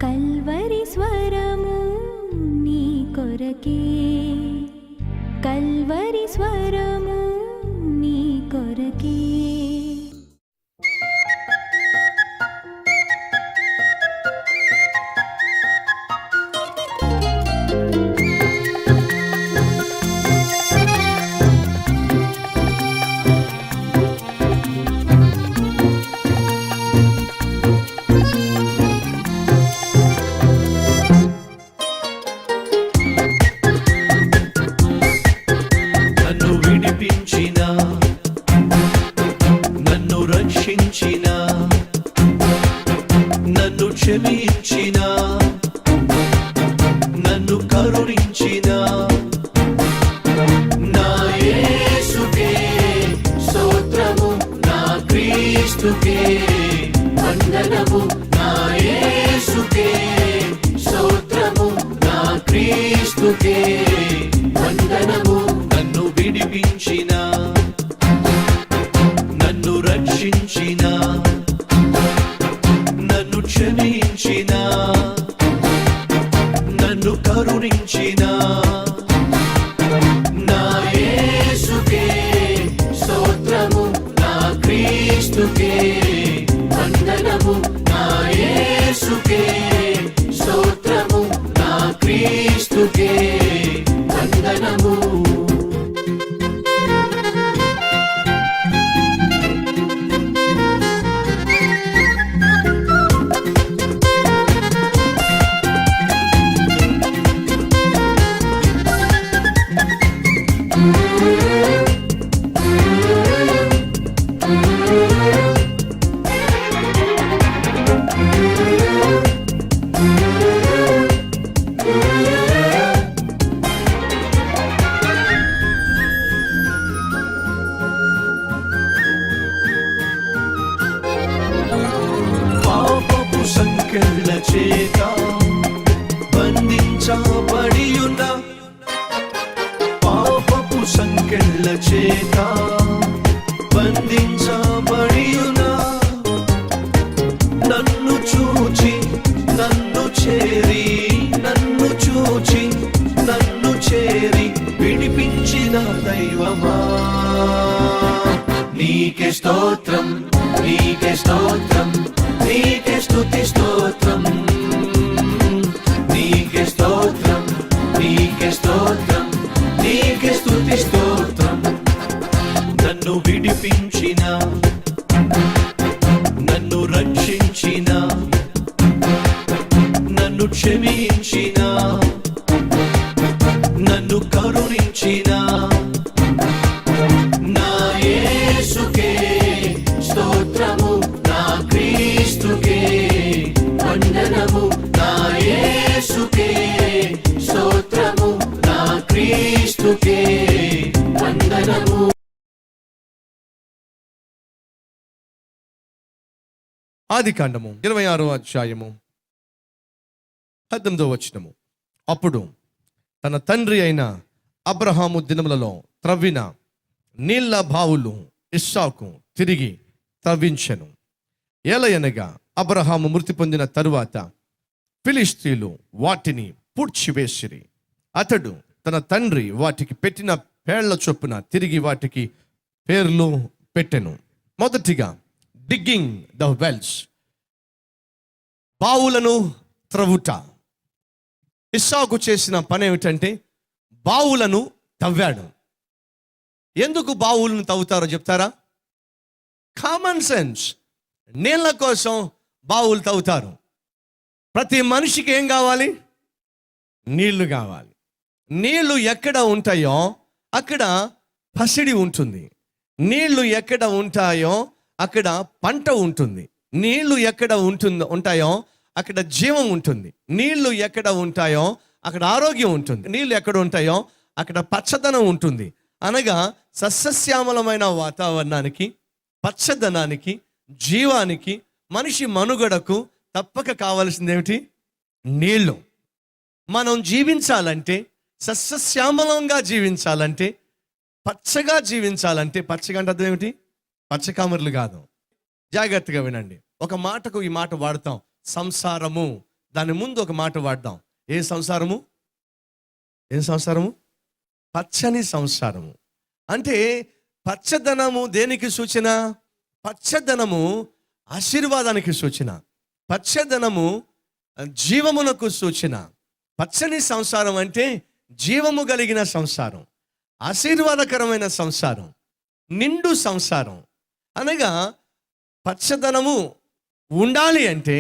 Calvary స్వరము నీ కొరకే, కల్వరి స్వరము నీ కొరకే. నన్ను క్షమించిన, నన్ను కరుణించిన నా యేసుకే స్తోత్రము, నా క్రీస్తుకే వందనము. నా యేసుకే స్తోత్రము, నా క్రీస్తుకే వందనము. నన్ను విడిపించిన, నన్ను రక్షించిన, నన్ను క్షమించిన, నన్ను కరుణించిన నా యేసుకే స్తోత్రము, నా క్రీస్తుకే వందనము. నా యేసుకే స్తోత్రము, నా క్రీస్తుకే వందనము. పాపపు సంకెళ్ళ చేత బంధించబడియున్న, పాపపు సంకెళ్ళ చేత బంధించబడియున్న నన్ను చూచి, నన్ను చేరి, నన్ను చూచి, నన్ను చేరి విడిపించిన దైవమా, నీకే స్తోత్రం, నీకే స్తోత్రం, నీకే స్తుతి స్తోత్రం. నీకే స్తోత్రం, నీకే స్తోత్రం, నీకే స్తుతి స్తోత్రం. నన్ను విడిపించిన, నన్ను రక్షించిన, నన్ను క్షమించిన, నన్ను కరుణించిన నా యేసుకే స్తోత్రము, నా క్రీస్తుకే వందనము. నా యేసుకే స్తోత్రము, నా క్రీస్తుకే వందనము. ఆదికాండము 26వ అధ్యాయము 18వ వచనము. అప్పుడు తన తండ్రి అయిన అబ్రహాము దినములలో త్రవ్విన నీళ్ల బావులు ఇస్సాకు తిరిగి త్రవ్వించెను. ఏలయనగా అబ్రహాము మృతి పొందిన తరువాత ఫిలిష్తీయులు వాటిని పూడ్చివేసిరి. అతడు తన తండ్రి వాటికి పెట్టిన పేర్ల చొప్పున తిరిగి వాటికి పేర్లు పెట్టెను. మొదటిగా డిగ్గింగ్ ద వెల్స్, బావులను త్రవ్వుట. ఇస్సాకు చేసిన పని ఏమిటంటే బావులను తవ్వాడు. ఎందుకు బావులను తవ్వుతారో చెప్తారా? Common sense. నీళ్ళ కోసం బావులు తవ్వుతారు. ప్రతి మనిషికి ఏం కావాలి? నీళ్లు కావాలి. నీళ్లు ఎక్కడ ఉంటాయో అక్కడ పసిడి ఉంటుంది. నీళ్లు ఎక్కడ ఉంటాయో అక్కడ పంట ఉంటుంది. నీళ్లు ఎక్కడ ఉంటాయో అక్కడ జీవం ఉంటుంది. నీళ్లు ఎక్కడ ఉంటాయో అక్కడ ఆరోగ్యం ఉంటుంది. నీళ్లు ఎక్కడ ఉంటాయో అక్కడ పచ్చదనం ఉంటుంది. అనగా సస్యశ్యామలమైన వాతావరణానికి, పచ్చదనానికి, జీవానికి, మనిషి మనుగడకు తప్పక కావాల్సింది ఏమిటి? నీళ్లు. మనం జీవించాలంటే, సస్యశ్యామలంగా జీవించాలంటే పచ్చగా జీవించాలంటే, పచ్చగా అంటే అర్థం ఏమిటి? పచ్చకామర్లు కాదు. జాగ్రత్తగా వినండి. ఒక మాటకు ఈ మాట వాడతాం, సంసారము. దాని ముందు ఒక మాట వాడదాం. ఏ సంసారము? ఏం సంసారము? పచ్చని సంసారము. అంటే పచ్చదనము దేనికి సూచన? పచ్చదనము ఆశీర్వాదానికి సూచన. పచ్చదనము జీవమునకు సూచన. పచ్చని సంసారం అంటే జీవము కలిగిన సంసారం, ఆశీర్వాదకరమైన సంసారం, నిండు సంసారం. అనగా పచ్చదనము ఉండాలి అంటే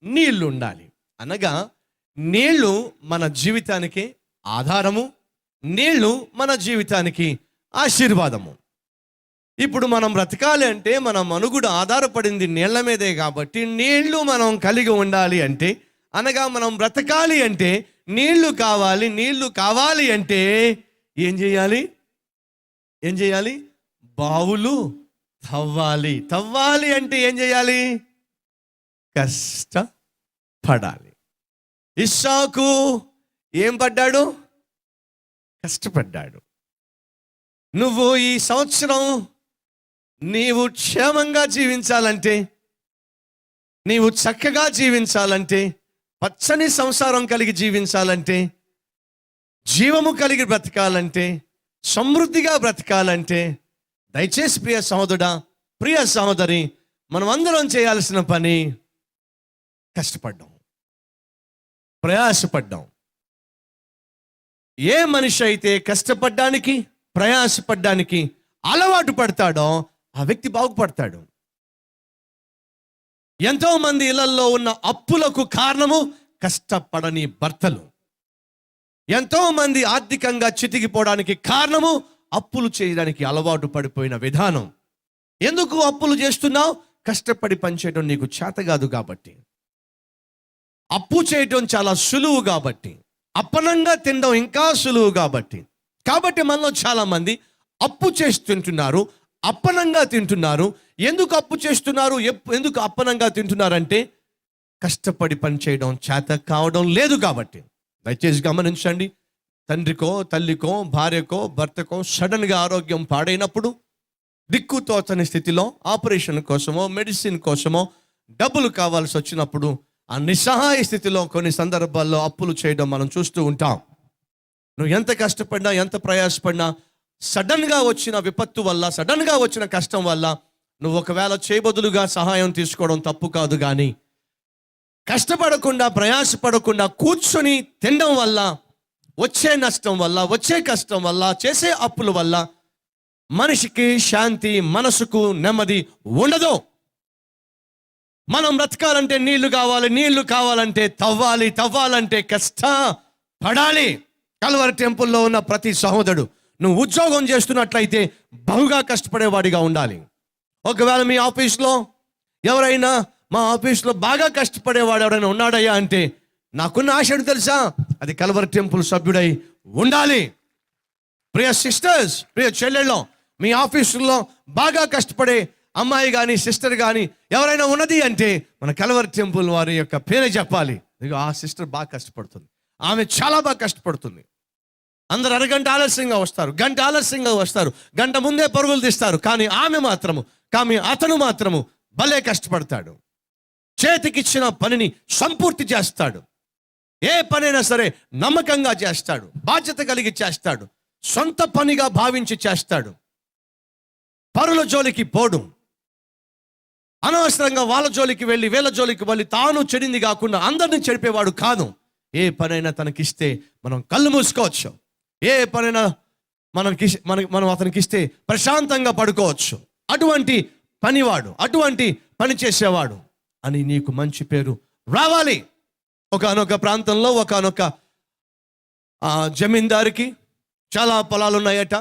నీళ్లు ఉండాలి. అనగా నీళ్లు మన జీవితానికి ఆధారము, నీళ్లు మన జీవితానికి ఆశీర్వాదము. ఇప్పుడు మనం బ్రతకాలి అంటే మన మనుగుడ ఆధారపడింది నీళ్ల మీదే కాబట్టి నీళ్లు మనం కలిగి ఉండాలి అంటే, అనగా మనం బ్రతకాలి అంటే నీళ్లు కావాలి. నీళ్లు కావాలి అంటే ఏం చేయాలి? ఏం చేయాలి? బావులు తవ్వాలి. తవ్వాలి అంటే ఏం చేయాలి? కష్టపడాలి. ఇస్సాకు ఏం పడ్డాడు? కష్టపడ్డాడు. నువ్వు ఈ సంవత్సరం నీవు క్షేమంగా జీవించాలంటే, నీవు చక్కగా జీవించాలంటే, పచ్చని సంసారం కలిగి జీవించాలంటే, జీవము కలిగి బ్రతకాలంటే, సమృద్ధిగా బ్రతకాలంటే, దయచేసి ప్రియ సహోదరుడా, ప్రియ సహోదరి, మనం అందరం చేయాల్సిన పని కష్టపడ్డాం, ప్రయాసపడ్డాం. ఏ మనిషి అయితే కష్టపడ్డానికి, ప్రయాసపడ్డానికి అలవాటు పడతాడో ఆ వ్యక్తి బాగుపడతాడు. ఎంతో మంది ఇళ్లలో ఉన్న అప్పులకు కారణము కష్టపడని భర్తలు. ఎంతో మంది ఆర్థికంగా చితికిపోవడానికి కారణము అప్పులు చేయడానికి అలవాటు పడిపోయిన విధానం. ఎందుకు అప్పులు చేస్తున్నావు? కష్టపడి పనిచేయడం నీకు చేత కాదు కాబట్టి. అప్పు చేయడం చాలా సులువు కాబట్టి, అప్పనంగా తినడం ఇంకా సులువు కాబట్టి. కాబట్టి మనలో చాలా మంది అప్పు చేసి తింటున్నారు, అప్పనంగా తింటున్నారు. ఎందుకు అప్పు చేస్తున్నారు, ఎందుకు అప్పనంగా తింటున్నారంటే కష్టపడి పని చేయడం చేత కావడం లేదు కాబట్టి. దయచేసి గమనించండి. తండ్రికో, తల్లికో, భార్యకో, భర్తకో సడన్గా ఆరోగ్యం పాడైనప్పుడు, దిక్కుతోచని స్థితిలో ఆపరేషన్ కోసమో, మెడిసిన్ కోసమో డబ్బులు కావాల్సి వచ్చినప్పుడు, ఆ నిస్సహాయ స్థితిలో కొన్ని సందర్భాల్లో అప్పులు చేయడం మనం చూస్తూ ఉంటాం. నువ్వు ఎంత కష్టపడినా, ఎంత ప్రయాసపడినా, సడన్గా వచ్చిన విపత్తు వల్ల, సడన్గా వచ్చిన కష్టం వల్ల నువ్వు ఒకవేళ చేయబదులుగా సహాయం తీసుకోవడం తప్పు కాదు. కానీ కష్టపడకుండా, ప్రయాసపడకుండా కూర్చొని తినడం వల్ల వచ్చే నష్టం వల్ల, వచ్చే కష్టం వల్ల, చేసే అప్పుల వల్ల మనిషికి శాంతి, మనసుకు నెమ్మది ఉండదు. మనం బ్రతకాలంటే నీళ్లు కావాలి, నీళ్లు కావాలంటే తవ్వాలి, తవ్వాలంటే కష్టపడాలి. కల్వరి టెంపుల్లో ఉన్న ప్రతి సహోదరుడు, నువ్వు ఉద్యోగం చేస్తున్నట్లయితే బహుగా కష్టపడేవాడిగా ఉండాలి. ఒకవేళ మీ ఆఫీస్లో ఎవరైనా, మా ఆఫీస్లో బాగా కష్టపడేవాడు ఎవరైనా ఉన్నాడయ్యా అంటే, నాకున్న ఆశ తెలుసా? అది కల్వరి టెంపుల్ సభ్యుడై ఉండాలి. ప్రియ సిస్టర్స్, ప్రియ చెల్లెళ్ళం, మీ ఆఫీసుల్లో బాగా కష్టపడే అమ్మాయి కానీ, సిస్టర్ కానీ ఎవరైనా ఉన్నది అంటే మన కల్వరి టెంపుల్ వారి యొక్క పేరే చెప్పాలి. ఆ సిస్టర్ బాగా కష్టపడుతుంది, ఆమె చాలా బాగా కష్టపడుతుంది. అందరు అరగంట ఆలస్యంగా వస్తారు, గంట ఆలస్యంగా వస్తారు, గంట ముందే పరుగులు తీస్తారు. కానీ అతను మాత్రము భలే కష్టపడతాడు. చేతికిచ్చిన పనిని సంపూర్తి చేస్తాడు. ఏ పనైనా సరే నమ్మకంగా చేస్తాడు, బాధ్యత కలిగి చేస్తాడు, సొంత పనిగా భావించి చేస్తాడు. పరుల జోలికి పోడు. అనవసరంగా వాళ్ళ జోలికి వెళ్ళి, వీళ్ళ జోలికి వెళ్ళి తాను చెడింది కాకుండా అందరిని చెడిపేవాడు కాదు. ఏ పనైనా తనకిస్తే మనం కళ్ళు మూసుకోవచ్చు. ఏ పనైనా మనం అతనికి ఇస్తే ప్రశాంతంగా పడుకోవచ్చు. అటువంటి పనివాడు, అటువంటి పని చేసేవాడు అని నీకు మంచి పేరు రావాలి. ఒకానొక ప్రాంతంలో ఒకానొక జమీందారికి చాలా పొలాలు ఉన్నాయట,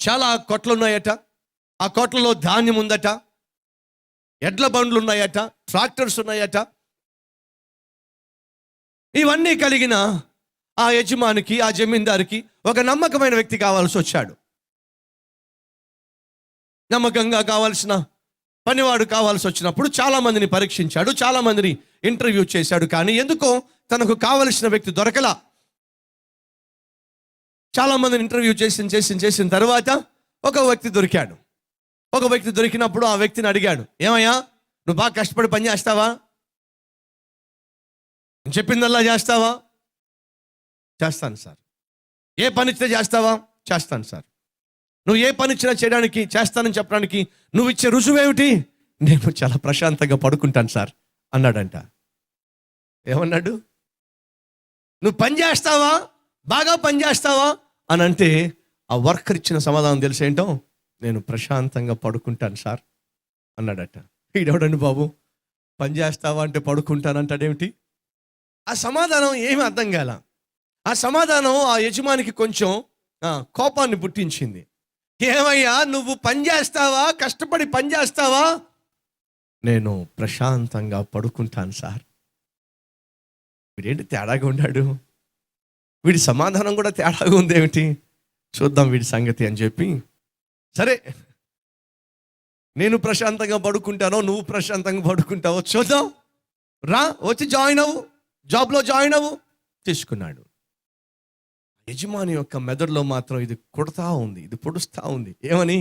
చాలా కొట్లు ఉన్నాయట. ఆ కొట్లలో ధాన్యం ఉందట, ఎడ్ల బండ్లు ఉన్నాయట, ట్రాక్టర్స్ ఉన్నాయట. ఇవన్నీ కలిగిన ఆ యజమానికి, ఆ జమీందారికి ఒక నమ్మకమైన వ్యక్తి కావాల్సి వచ్చాడు. నమ్మకంగా కావాల్సిన పనివాడు కావాల్సి వచ్చినప్పుడు చాలా మందిని పరీక్షించాడు, చాలా మందిని ఇంటర్వ్యూ చేశాడు. కానీ ఎందుకో తనకు కావలసిన వ్యక్తి దొరకలా. చాలా మందిని ఇంటర్వ్యూ చేసిన తర్వాత ఒక వ్యక్తి దొరికాడు. ఒక వ్యక్తి దొరికినప్పుడు ఆ వ్యక్తిని అడిగాడు, ఏమయ్యా నువ్వు బాగా కష్టపడి పని చేస్తావా? నేను చెప్పిందల్లా చేస్తావా? చేస్తాను సార్. ఏ పని ఇచ్చినా చేస్తావా? చేస్తాను సార్. నువ్వు ఏ పని ఇచ్చినా చేయడానికి చేస్తానని చెప్పడానికి నువ్వు ఇచ్చే రుజువేమిటి? నేను చాలా ప్రశాంతంగా పడుకుంటాను సార్ అన్నాడంట. ఏమన్నాడు? నువ్వు పని చేస్తావా, బాగా పని చేస్తావా అని అంటే ఆ వర్కర్ ఇచ్చిన సమాధానం తెలిసేంటో, నేను ప్రశాంతంగా పడుకుంటాను సార్ అన్నాడట. ఈడవడండి బాబు, పని చేస్తావా అంటే పడుకుంటానంటాడేమిటి? ఆ సమాధానం ఏమీ అర్థం కాల. ఆ సమాధానం ఆ యజమానికి కొంచెం కోపాన్ని పుట్టించింది. ఏమయ్యా నువ్వు పని చేస్తావా, కష్టపడి పని చేస్తావా? నేను ప్రశాంతంగా పడుకుంటాను సార్. వీడేంటి తేడాగా ఉన్నాడు, వీడి సమాధానం కూడా తేడాగా ఉందేమిటి, చూద్దాం వీడి సంగతి అని చెప్పి, సరే నేను ప్రశాంతంగా పడుకుంటానో నువ్వు ప్రశాంతంగా పడుకుంటావో చూద్దాం, రా వచ్చి జాయిన్ అవ్వు, జాబ్లో జాయిన్ అవ్వు. తీసుకున్నాడు. యజమాని యొక్క మెదడులో మాత్రం ఇది కొడతా ఉంది, ఇది పొడుస్తూ ఉంది. ఏమని?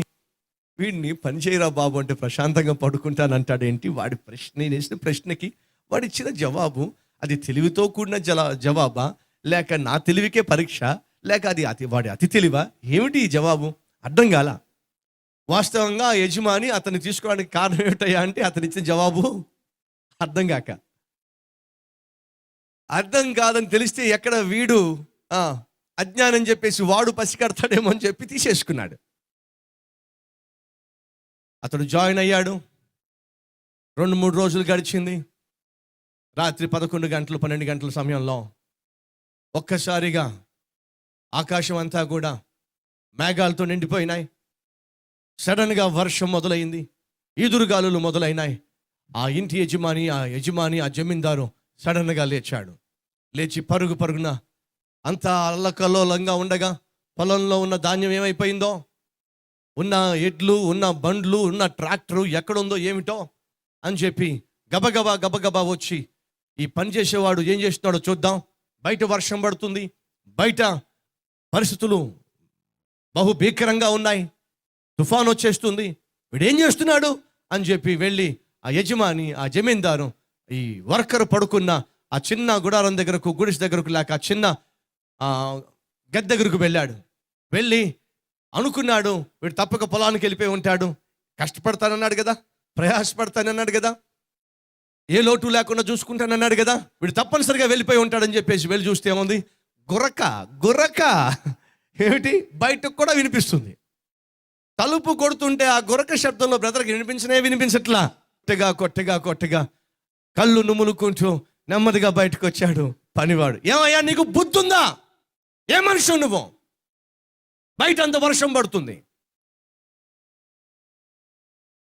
వీడిని పని చేయరా బాబు అంటే ప్రశాంతంగా పడుకుంటానంటాడేంటి? వాడి నేను వేసిన ప్రశ్నకి వాడు ఇచ్చిన జవాబు అది తెలివితో కూడిన జవాబా, లేక నా తెలివికే పరీక్ష, లేక అది వాడి అతి తెలివా? ఏమిటి ఈ జవాబు? అర్థం కాల. వాస్తవంగా యజమాని అతన్ని తీసుకోవడానికి కారణం ఏమిటయ్యా అంటే అతను ఇచ్చిన జవాబు అర్థం కాదని తెలిస్తే ఎక్కడ వీడు అజ్ఞానం చెప్పేసి వాడు పసికడతాడేమో అని చెప్పి తీసేసుకున్నాడు. అతడు జాయిన్ అయ్యాడు. 2-3 రోజులు గడిచింది. రాత్రి 11 గంటలు 12 గంటల సమయంలో ఒక్కసారిగా ఆకాశం అంతా కూడా మేఘాలతో నిండిపోయినాయి. సడన్గా వర్షం మొదలైంది, ఈదురుగాలులు మొదలైనాయి. ఆ ఇంటి యజమాని ఆ జమీందారు సడన్గా లేచాడు. లేచి పరుగున అంతా అల్లకల్లోలంగా ఉండగా పొలంలో ఉన్న ధాన్యం ఏమైపోయిందో, ఉన్న ఎడ్లు, ఉన్న బండ్లు, ఉన్న ట్రాక్టరు ఎక్కడుందో ఏమిటో అని చెప్పి గబగబా వచ్చి ఈ పని చేసేవాడు ఏం చేస్తున్నాడో చూద్దాం. బయట వర్షం పడుతుంది, బయట పరిస్థితులు బహు భీకరంగా ఉన్నాయి, తుఫాన్ వచ్చేస్తుంది, వీడేం చేస్తున్నాడు అని చెప్పి వెళ్ళి ఆ యజమాని, ఆ జమీందారు ఈ వర్కర్ పడుకున్న ఆ చిన్న గుడారం దగ్గరకు, గుడిసె దగ్గరకు, లేక ఆ చిన్న గద్దె దగ్గరకు వెళ్ళాడు. వెళ్ళి అనుకున్నాడు, వీడు తప్పక పొలానికి వెళ్ళిపోయి ఉంటాడు, కష్టపడతానన్నాడు కదా, ప్రయాసపడతానన్నాడు కదా, ఏ లోటు లేకుండా చూసుకుంటానన్నాడు కదా, వీడు తప్పనిసరిగా వెళ్ళిపోయి ఉంటాడని చెప్పేసి వెళ్ళి చూస్తే ఏముంది? గుర్రక ఏమిటి బయటకు కూడా వినిపిస్తుంది. తలుపు కొడుతుంటే ఆ గురక శబ్దంలో బ్రదర్కి వినిపించట్లా. కొట్టగా కళ్ళు నుములుకుంటూ నెమ్మదిగా బయటకు వచ్చాడు పనివాడు. ఏమయ్యా నీకు బుద్ధుందా? ఏ మనిషి నువ్వు? బయట అంత వర్షం పడుతుంది,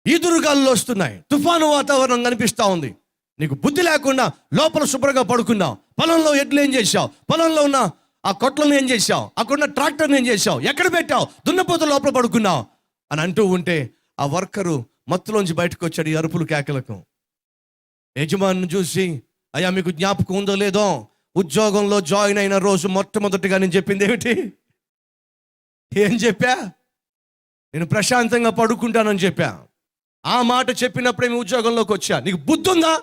ఈదురుగాలు వస్తున్నాయి, తుఫాను వాతావరణం కనిపిస్తా ఉంది, నీకు బుద్ధి లేకుండా లోపల శుభ్రంగా పడుకున్నావు. పొలంలో ఎడ్లు ఏం చేశావు? పొలంలో ఉన్న ఆ కొట్లను ఏం చేశావు? అక్కడున్న ట్రాక్టర్ని ఏం చేశావు? ఎక్కడ పెట్టావు? దున్నపోత లోపల పడుకున్నావు అని అంటూ ఉంటే ఆ వర్కరు మత్తులోంచి బయటకు వచ్చాడు, ఈ అరుపులు కేకలకు. యజమానిని చూసి, అయ్యా మీకు జ్ఞాపకం ఉందో లేదో, ఉద్యోగంలో జాయిన్ అయిన రోజు మొట్టమొదటిగా నేను చెప్పింది ఏమిటి? ఏం చెప్పా? నేను ప్రశాంతంగా పడుకుంటానని చెప్పా. ఆ మాట చెప్పినప్పుడే మీ ఉద్యోగంలోకి వచ్చా. నీకు బుద్ధి ఉందా?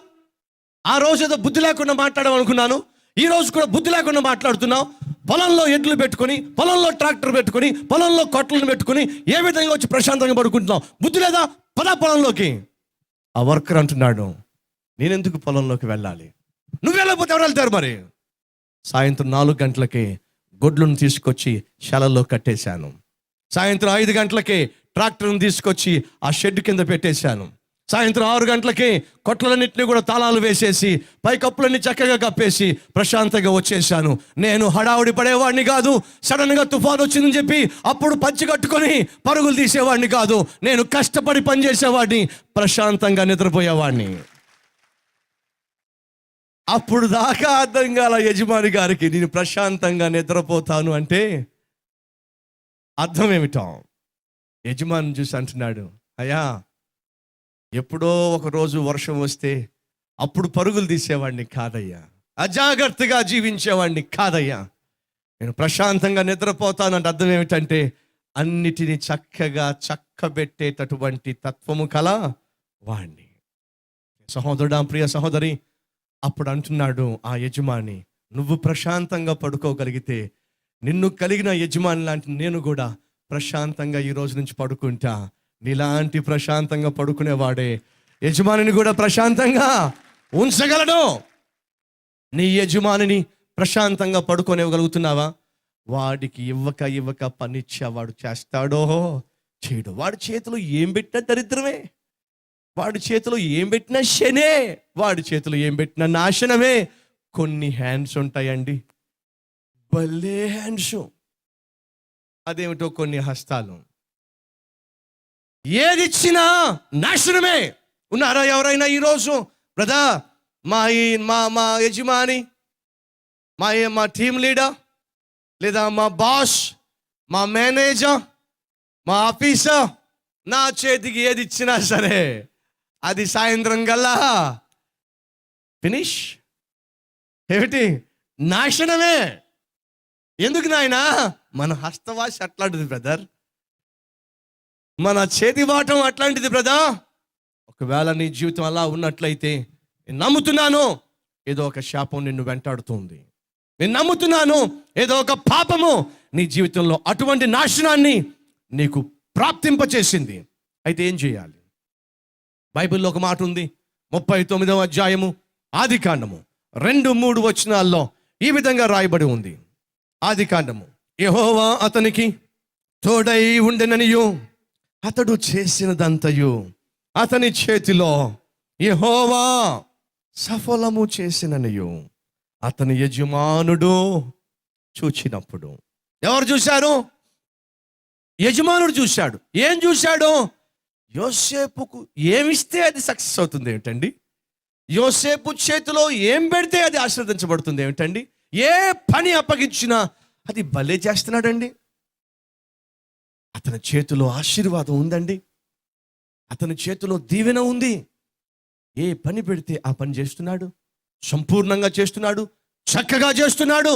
ఆ రోజు ఏదో బుద్ధి లేకుండా మాట్లాడమనుకున్నాను, ఈ రోజు కూడా బుద్ధి లేకుండా మాట్లాడుతున్నావు. పొలంలో ఎడ్లు పెట్టుకొని, పొలంలో ట్రాక్టర్ పెట్టుకొని, పొలంలో కొట్లను పెట్టుకొని ఏ విధంగా వచ్చి ప్రశాంతంగా పడుకుంటున్నావు? బుద్ధి లేదా? పదా పొలంలోకి. ఆ వర్కర్ అంటున్నాడు, నేనెందుకు పొలంలోకి వెళ్ళాలి? నువ్వు వెళ్ళకపోతే ఎవరు వెళ్తారు? మరి సాయంత్రం 4 గంటలకే గొడ్లను తీసుకొచ్చి శాలలో కట్టేశాను. సాయంత్రం 5 గంటలకే ట్రాక్టర్ని తీసుకొచ్చి ఆ షెడ్ కింద పెట్టేశాను. సాయంత్రం 6 గంటలకే కొట్లన్నింటినీ కూడా తాళాలు వేసేసి పైకప్పులన్నీ చక్కగా కప్పేసి ప్రశాంతంగా వచ్చేసాను. నేను హడావుడి పడేవాడిని కాదు, సడన్గా తుఫాను వచ్చిందని చెప్పి అప్పుడు పంచి కట్టుకొని పరుగులు తీసేవాడిని కాదు. నేను కష్టపడి పనిచేసేవాడిని, ప్రశాంతంగా నిద్రపోయేవాడిని. అప్పుడు దాకా అర్థం కాల యజమాని గారికి, నేను ప్రశాంతంగా నిద్రపోతాను అంటే అర్థం ఏమిటో. యజమాని చూసి అంటున్నాడు, అయ్యా ఎప్పుడో ఒక రోజు వర్షం వస్తే అప్పుడు పరుగులు తీసేవాడిని కాదయ్యా, అజాగ్రత్తగా జీవించేవాడిని కాదయ్యా. నేను ప్రశాంతంగా నిద్రపోతానంటే అర్థం ఏమిటంటే అన్నిటినీ చక్కగా చక్కబెట్టేటటువంటి తత్వము కల వాణ్ణి. సహోదరుడా, ప్రియ సహోదరి, అప్పుడు అంటున్నాడు ఆ యజమాని, నువ్వు ప్రశాంతంగా పడుకోగలిగితే నిన్ను కలిగిన యజమాని లాంటి నేను కూడా ప్రశాంతంగా ఈ రోజు నుంచి పడుకుంటా. నీలాంటి ప్రశాంతంగా పడుకునేవాడే యజమానిని కూడా ప్రశాంతంగా ఉంచగలడు. నీ యజమానిని ప్రశాంతంగా పడుకోనివ్వగలుగుతున్నావా? వాడికి ఇవ్వక పనిచ్చా వాడు చేస్తాడో చేయడు. వాడి చేతిలో ఏం పెట్టినా దరిద్రమే, వాడి చేతిలో ఏం పెట్టినా శనే, వాడి చేతిలో ఏం పెట్టినా నాశనమే. కొన్ని హ్యాండ్స్ ఉంటాయండి, భలే హ్యాండ్స్. అదేమిటో కొన్ని హస్తాలు, ఏదిచ్చినా నాశనమే. ఉన్నారా ఎవరైనా ఈరోజు? బ్రదర్, మా యజమాని, మా టీం లీడర్, లేదా మా బాస్, మా మేనేజర్, మా ఆఫీసర్ నా చేతికి ఏది ఇచ్చినా సరే అది సాయంత్రం గల్లా ఫినిష్. ఏమిటి? నాశనమే. ఎందుకు నాయనా? మన హస్తవాసి అట్లాంటిది బ్రదర్, మన చేతి వాటం అట్లాంటిది బ్రదర్. ఒకవేళ నీ జీవితం అలా ఉన్నట్లయితే నేను నమ్ముతున్నాను ఏదో ఒక శాపం నిన్ను వెంటాడుతుంది. నేను నమ్ముతున్నాను ఏదో ఒక పాపము నీ జీవితంలో అటువంటి నాశనాన్ని నీకు ప్రాప్తింపచేసింది. అయితే ఏం చేయాలి? బైబిల్లో ఒక మాట ఉంది, 39వ అధ్యాయము ఆదికాండము 2-3 వచనాల్లో ఈ విధంగా రాయబడి ఉంది. ఆదికాండము, యెహోవా అతనికి తోడై ఉండెననియు అతడు చేసినదంతయు అతని చేతిలో యెహోవా సఫలము చేసిననియు అతని యజమానుడు చూచినప్పుడు. ఎవరు చూశారు? యజమానుడు చూశాడు. ఏం చూశాడు? యోసేపుకు ఏమిస్తే అది సక్సెస్ అవుతుంది ఏమిటండి? యోసేపు చేతిలో ఏం పెడితే అది ఆశీర్వదించబడుతుంది ఏమిటండి? ఏ పని అప్పగించినా అది భలే చేస్తున్నాడండి. అతని చేతిలో ఆశీర్వాదం ఉందండి, అతని చేతిలో దీవెన ఉంది. ఏ పని పెడితే ఆ పని చేస్తున్నాడు, సంపూర్ణంగా చేస్తున్నాడు, చక్కగా చేస్తున్నాడు.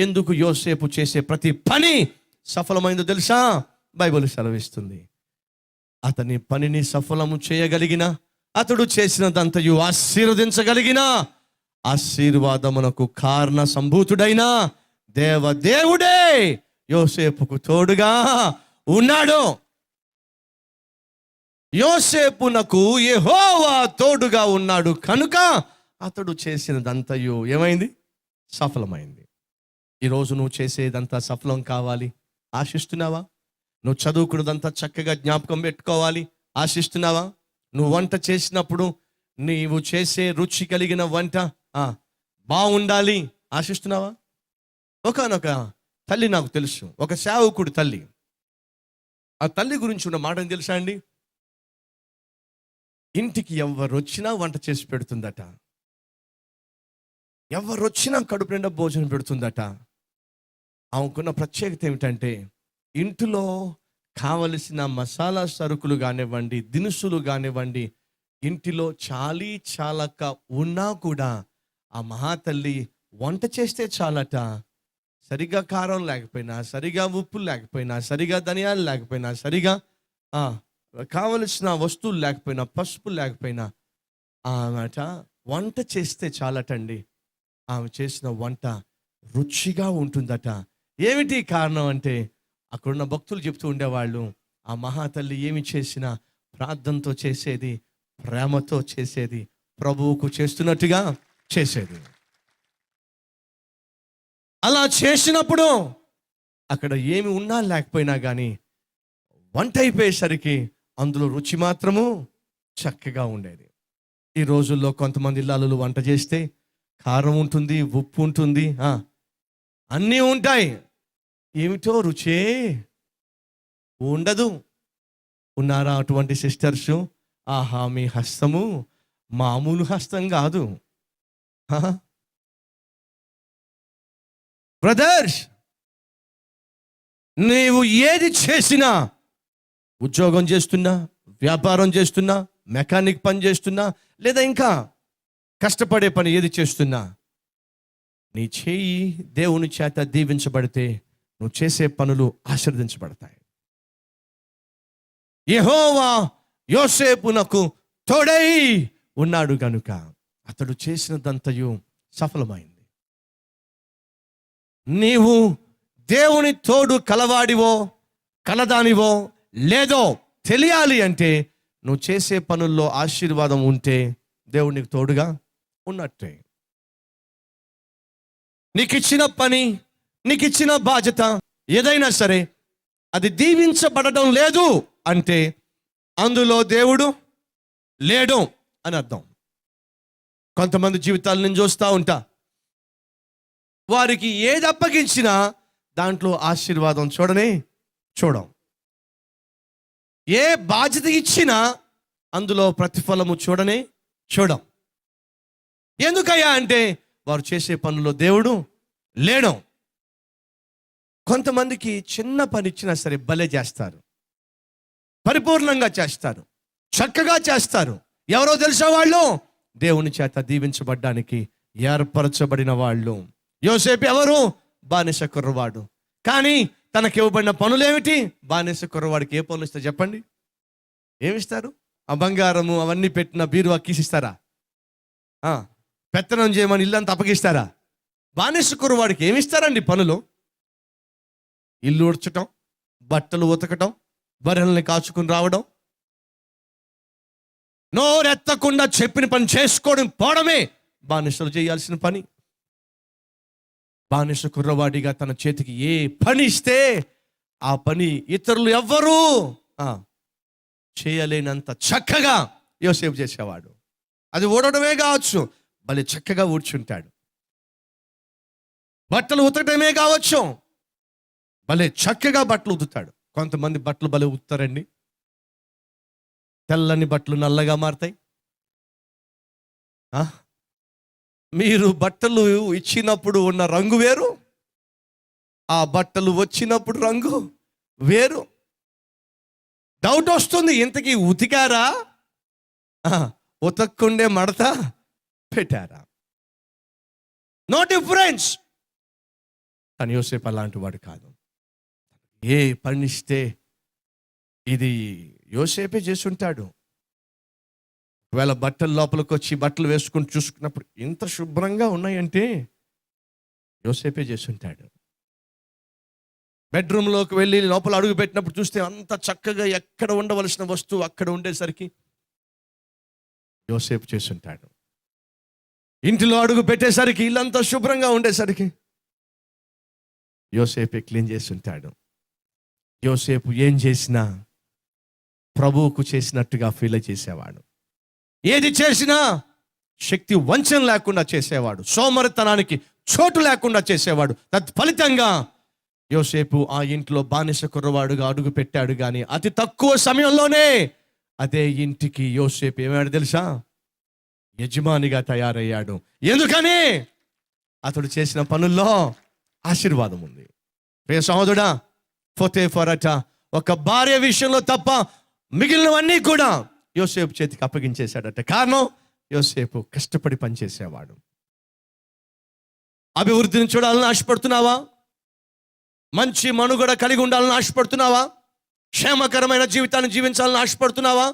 ఎందుకు యోసేపు చేసే ప్రతి పని సఫలమైందో తెలుసా? బైబిల్ సెలవిస్తుంది. అతని పనిని సఫలము చేయగలిగిన, అతడు చేసినదంతయు ఆశీర్వదించగలిగిన, ఆశీర్వాదమునకు కారణ సంభూతుడైన దేవుడే యోసేపుకు తోడుగా ఉన్నాడు. యోసేపునకు యెహోవా తోడుగా ఉన్నాడు కనుక అతడు చేసినదంతయు ఏమైంది? సఫలమైంది. ఈరోజు నువ్వు చేసేదంతా సఫలం కావాలి ఆశిస్తున్నావా? నువ్వు చదువుకున్నదంతా చక్కగా జ్ఞాపకం పెట్టుకోవాలి ఆశిస్తున్నావా? నువ్వు వంట చేసినప్పుడు నీవు చేసే రుచి కలిగిన వంట బాగుండాలి ఆశిస్తున్నావా? ఒకనొక తల్లి నాకు తెలుసు, ఒక సేవకుడు తల్లి. ఆ తల్లి గురించి ఉన్న మాటని తెలుసా అండి? ఇంటికి ఎవరు వచ్చినా వంట చేసి పెడుతుందట, ఎవరు వచ్చినా కడుపు నిండా భోజనం పెడుతుందట. ఆమెకున్న ప్రత్యేకత ఏమిటంటే ఇంటిలో కావలసిన మసాలా సరుకులు కానివ్వండి, దినుసులు కానివ్వండి, ఇంటిలో చాలక ఉన్నా కూడా ఆ మహాతల్లి వంట చేస్తే చాలట. సరిగా కారం లేకపోయినా, సరిగా ఉప్పు లేకపోయినా, సరిగా ధనియాలు లేకపోయినా, సరిగా కావలసిన వస్తువులు లేకపోయినా, పసుపు లేకపోయినా ఆమెట వంట చేస్తే చాలటండి. ఆమె చేసిన వంట రుచిగా ఉంటుందట. ఏమిటి కారణం అంటే అక్కడున్న భక్తులు చెప్తూ ఉండేవాళ్ళు, ఆ మహాతల్లి ఏమి చేసినా ప్రార్థనతో చేసేది, ప్రేమతో చేసేది, ప్రభువుకు చేస్తున్నట్టుగా చేసేది. అలా చేసినప్పుడు అక్కడ ఏమి ఉన్నా లేకపోయినా కానీ వంట అయిపోయేసరికి అందులో రుచి మాత్రము చక్కగా ఉండేది. ఈ రోజుల్లో కొంతమంది ఇళ్ళలో వంట చేస్తే కారం ఉంటుంది, ఉప్పు ఉంటుంది, అన్నీ ఉంటాయి, ఏమిటో రుచే ఉండదు. ఉన్నారా అటువంటి సిస్టర్స్? ఆహా, మీ హస్తము మామూలు హస్తం కాదు. బ్రదర్స్, నీవు ఏది చేసినా, ఉద్యోగం చేస్తున్నా, వ్యాపారం చేస్తున్నా, మెకానిక్ పని చేస్తున్నా, లేదా ఇంకా కష్టపడే పని ఏది చేస్తున్నా, నీ చేయి దేవుని చేత దీవించబడితే నువ్వు చేసే పనులు ఆశీర్వదించబడతాయి. యెహోవా యోసేపునకు తోడై ఉన్నాడు గనుక అతడు చేసినదంతయు సఫలమైంది. నీవు దేవుని తోడు కలవాడివో కలదానివో లేదో తెలియాలి అంటే నువ్వు చేసే పనుల్లో ఆశీర్వాదం ఉంటే దేవుడు నీకు తోడుగా ఉన్నట్టే. నీకు ఇచ్చిన పని, నీకు ఇచ్చిన బాధ్యత ఏదైనా సరే అది దీవించబడడం లేదు అంటే అందులో దేవుడు లేడు అని అర్థం. కొంతమంది జీవితాలు నేను చూస్తూ ఉంటా, వారికి ఏది అప్పగించినా దాంట్లో ఆశీర్వాదం చూడం. ఏ బాధ్యత ఇచ్చినా అందులో ప్రతిఫలము చూడం. ఎందుకయ్యా అంటే వారు చేసే పనుల్లో దేవుడు లేడు. కొంతమందికి చిన్న పని ఇచ్చినా సరే భలే చేస్తారు, పరిపూర్ణంగా చేస్తారు, చక్కగా చేస్తారు. ఎవరో తెలుసా? వాళ్ళు దేవుని చేత దీవించబడ్డానికి ఏర్పరచబడిన వాళ్ళు. యోసేపు ఎవరు? బానిస కుర్రవాడు. కానీ తనకి ఇవ్వబడిన పనులేమిటి? బానిస కుర్రవాడికి ఏ పనులు ఇస్తారు చెప్పండి? ఏమిస్తారు? ఆ బంగారము అవన్నీ పెట్టిన బీరువా కీసిస్తారా? పెత్తనం చేయమని ఇల్లంతా అప్పగిస్తారా? బానిస కుర్రవాడికి ఏమిస్తారండి పనులు? ఇల్లు ఉడ్చటం, బట్టలు ఉతకటం, బర్రెల్ని కాచుకుని రావడం, నోరెత్తకుండా చెప్పిన పని చేసుకోవడం, పోవడమే బానిసలు చేయాల్సిన పని. బానిస కుర్రవాడిగా తన చేతికి ఏ పని ఇస్తే ఆ పని ఇతరులు ఎవ్వరూ చేయలేనంత చక్కగా యోసేపు చేసేవాడు. అది ఊడడమే కావచ్చు, భలే చక్కగా ఊడ్చుంటాడు. బట్టలు ఉతకడమే కావచ్చు, భలే చక్కగా బట్టలు ఉతుకుతాడు. కొంతమంది బట్టలు భలే ఉతుకుతారండి, తెల్లని బట్టలు నల్లగా మారుతాయి. మీరు బట్టలు ఇచ్చినప్పుడు ఉన్న రంగు వేరు, ఆ బట్టలు వచ్చినప్పుడు రంగు వేరు. డౌట్ వస్తుంది, ఇంతకీ ఉతికారా, ఉతక్కుండే మడత పెట్టారా? No difference. కానీ యోసేపు అలాంటి వాడు కాదు. ఏ పనిస్తే ఇది యోసేపే చేసి ఉంటాడు. ఒకవేళ బట్టలు లోపలికి వచ్చి బట్టలు వేసుకుని చూసుకున్నప్పుడు ఇంత శుభ్రంగా ఉన్నాయంటే యోసేపే చేసి ఉంటాడు. బెడ్రూమ్లోకి వెళ్ళి లోపల అడుగు పెట్టినప్పుడు చూస్తే అంత చక్కగా ఎక్కడ ఉండవలసిన వస్తువు అక్కడ ఉండేసరికి యోసేపు చేసి ఉంటాడు. ఇంటిలో అడుగు పెట్టేసరికి ఇల్లంతా శుభ్రంగా ఉండేసరికి యోసేపే క్లీన్ చేసి ఉంటాడు. యోసేపు ఏం చేసినా ప్రభువుకు చేసినట్టుగా ఫీల్ చేసేవాడు. ఏది చేసినా శక్తి వంచన లేకుండా చేసేవాడు, సోమరితనానికి చోటు లేకుండా చేసేవాడు. తత్ఫలితంగా యోసేపు ఆ ఇంట్లో బానిస కుర్రవాడుగా అడుగు పెట్టాడు. కానీ అతి తక్కువ సమయంలోనే అదే ఇంటికి యోసేపు ఏమాడు తెలుసా? యజమానిగా తయారయ్యాడు. ఎందుకని? అతడు చేసిన పనుల్లో ఆశీర్వాదం ఉంది. ప్రియ సహోదరుడా, పోతేఫరట ఒక భార్య విషయంలో తప్ప మిగిలినవన్నీ కూడా యోసేపు చేతికి అప్పగించేశాడట. కారణం, యోసేపు కష్టపడి పనిచేసేవాడు. అభివృద్ధిని చూడాలని ఆశపడుతున్నావా? మంచి మనుగడ కలిగి ఉండాలని ఆశపడుతున్నావా? క్షేమకరమైన జీవితాన్ని జీవించాలని ఆశపడుతున్నావా?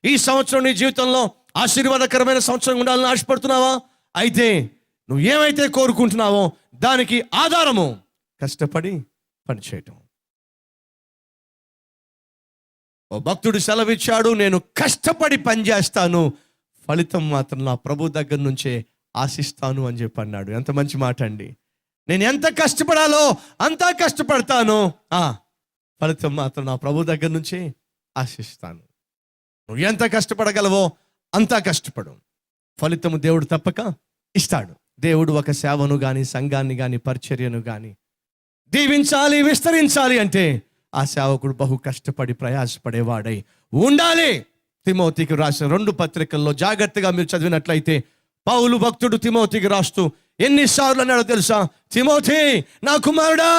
ఈ సంవత్సరం నీ జీవితంలో ఆశీర్వాదకరమైన సంవత్సరం ఉండాలని ఆశపడుతున్నావా? అయితే నువ్వు ఏమైతే కోరుకుంటున్నావో దానికి ఆధారము కష్టపడి పనిచేయటం. ఓ భక్తుడు సెలవిచ్చాడు, నేను కష్టపడి పనిచేస్తాను, ఫలితం మాత్రం నా ప్రభు దగ్గర నుంచే ఆశిస్తాను అని చెప్పి అన్నాడు. ఎంత మంచి మాట అండి. నేను ఎంత కష్టపడాలో అంతా కష్టపడతాను, ఫలితం మాత్రం నా ప్రభు దగ్గర నుంచే ఆశిస్తాను. నువ్వు ఎంత కష్టపడగలవో అంతా కష్టపడు, ఫలితము దేవుడు తప్పక ఇస్తాడు. దేవుడు ఒక సేవను కానీ సంఘాన్ని కానీ పరిచర్యను కానీ దీవించాలి, విస్తరించాలి అంటే ఆ సేవకుడు బహు కష్టపడి ప్రయాసపడేవాడై ఉండాలి. తిమోతికి రాసిన 2 పత్రికల్లో జాగ్రత్తగా మీరు చదివినట్లయితే పౌలు భక్తుడు తిమోతికి రాస్తూ ఎన్నిసార్లు అన్నాడో తెలుసా? తిమోతి నా కుమారుడా,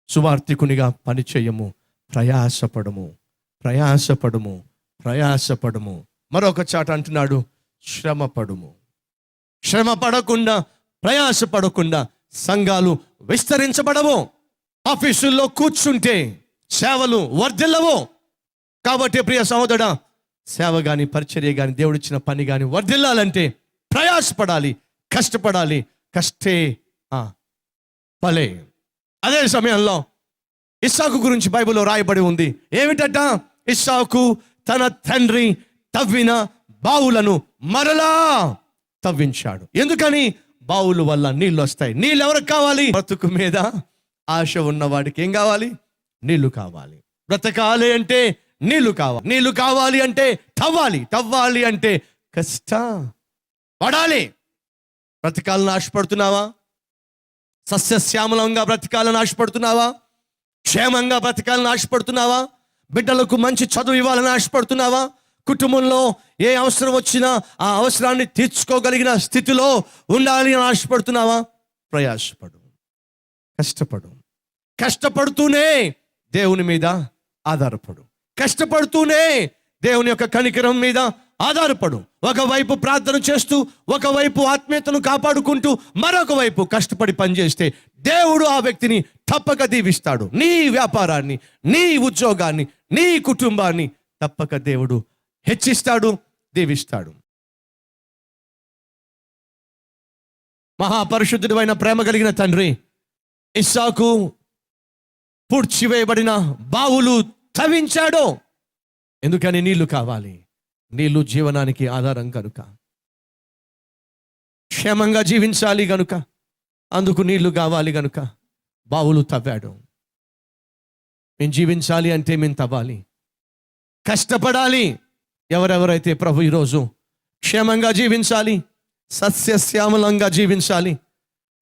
సువార్తికునిగా పనిచేయము, ప్రయాసపడము, ప్రయాసపడము, ప్రయాసపడము. మరొక చాట అంటున్నాడు, శ్రమ పడుము. శ్రమ పడకుండా ప్రయాసపడకుండా సంఘాలు విస్తరించబడవు. ఆఫీసుల్లో కూర్చుంటే సేవలు వర్ధిల్లవు. కాబట్టి ప్రియ సహోదరుడా, సేవ కానీ పరిచర్య కానీ దేవుడిచ్చిన పని కానీ వర్ధిల్లాలంటే ప్రయాసపడాలి, కష్టపడాలి. కష్టే ఫలే. అదే సమయంలో ఇస్సాకు గురించి బైబిల్లో రాయబడి ఉంది. ఏమిటట? ఇస్సాకు తన తండ్రి తవ్విన బావులను మరలా తవ్వించాడు. ఎందుకని? బావుల వల్ల నీళ్ళు వస్తాయి. నీళ్ళు ఎవరికి కావాలి? బ్రతుకు మీద ఆశ ఉన్నవాడికి ఏం కావాలి? నీళ్లు కావాలి. బ్రతకాలి అంటే నీళ్లు కావాలి. నీళ్లు కావాలి అంటే తవ్వాలి అంటే కష్టపడాలి. బ్రతకాలను ఆశపడుతున్నావా? సస్యశ్యామలంగా బ్రతకాలను ఆశపడుతున్నావా? క్షేమంగా బ్రతకాలని ఆశపడుతున్నావా? బిడ్డలకు మంచి చదువు ఇవ్వాలని ఆశపడుతున్నావా? కుటుంబంలో ఏ అవసరం వచ్చినా ఆ అవసరాన్ని తీర్చుకోగలిగిన స్థితిలో ఉండాలి అని ఆశపడుతున్నావా? ప్రయాసపడు, కష్టపడు. కష్టపడుతూనే దేవుని మీద ఆధారపడు. కష్టపడుతూనే దేవుని యొక్క కనికరం మీద ఆధారపడు. ఒకవైపు ప్రార్థన చేస్తూ, ఒకవైపు ఆత్మీయతను కాపాడుకుంటూ, మరొక వైపు కష్టపడి పనిచేస్తే దేవుడు ఆ వ్యక్తిని తప్పక దీవిస్తాడు. నీ వ్యాపారాన్ని, నీ ఉద్యోగాన్ని, నీ కుటుంబాన్ని తప్పక దేవుడు హెచ్చిస్తాడు, దీవిస్తాడు. మహాపరిశుద్ధుడు అయిన ప్రేమ కలిగిన తండ్రి ఇస్సాకు పూడ్చివేయబడిన బావులు తవ్వించాడు. ఎందుకని? నీళ్లు కావాలి. నీళ్లు జీవనానికి ఆధారం కనుక, క్షేమంగా జీవించాలి గనుక, అందుకు నీళ్లు కావాలి గనుక బావులు తవ్వాడు. మేము జీవించాలి అంటే మేము తవ్వాలి, కష్టపడాలి. ఎవరెవరైతే ప్రభు ఈరోజు క్షేమంగా జీవించాలి, సస్యశ్యామలంగా జీవించాలి,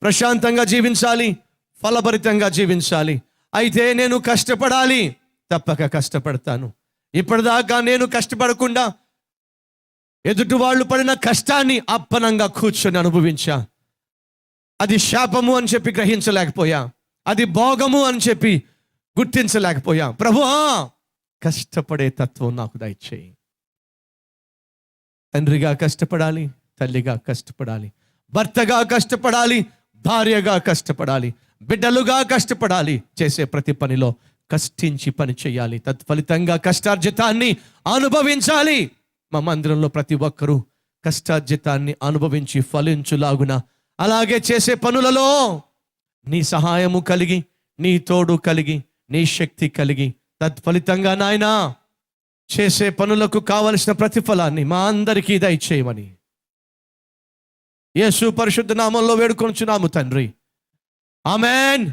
ప్రశాంతంగా జీవించాలి, ఫలభరితంగా జీవించాలి, అయితే నేను కష్టపడాలి, తప్పక కష్టపడతాను. ఇప్పటిదాకా నేను కష్టపడకుండా ఎదుటి వాళ్ళు పడిన కష్టాన్ని అప్పనంగా కూర్చొని అనుభవించా. అది శాపము అని చెప్పి గ్రహించలేకపోయా, అది భోగము అని చెప్పి గుర్తించలేకపోయా. ప్రభువా, కష్టపడే తత్వం నాకు దయచేయి. తండ్రిగా కష్టపడాలి, తల్లిగా కష్టపడాలి, భర్తగా కష్టపడాలి, భార్యగా కష్టపడాలి, బిడ్డలుగా కష్టపడాలి. చేసే ప్రతి పనిలో కష్టించి పని చేయాలి. తత్ఫలితంగా కష్టార్జితాన్ని అనుభవించాలి. మా మందిరంలో ప్రతి ఒక్కరూ కష్టార్జితాన్ని అనుభవించి ఫలించులాగున, అలాగే చేసే పనులలో నీ సహాయము కలిగి, నీ తోడు కలిగి, నీ శక్తి కలిగి, తత్ఫలితంగా నాయనా చేసే పనులకు కావలసిన ప్రతిఫలాన్ని మా అందరికీ దయచేయమని యేసు పరిశుద్ధ నామంలో వేడుకొనుచున్నాము తండ్రి. ఆమేన్.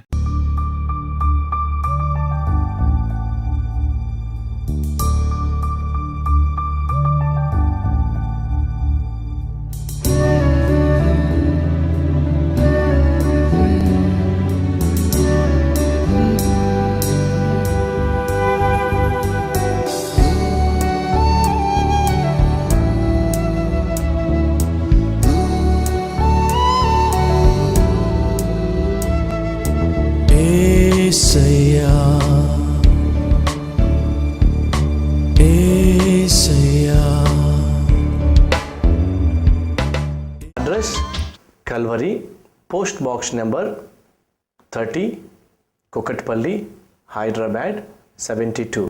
Address Calvary, post box number 30, Kukatpally, Hyderabad 72.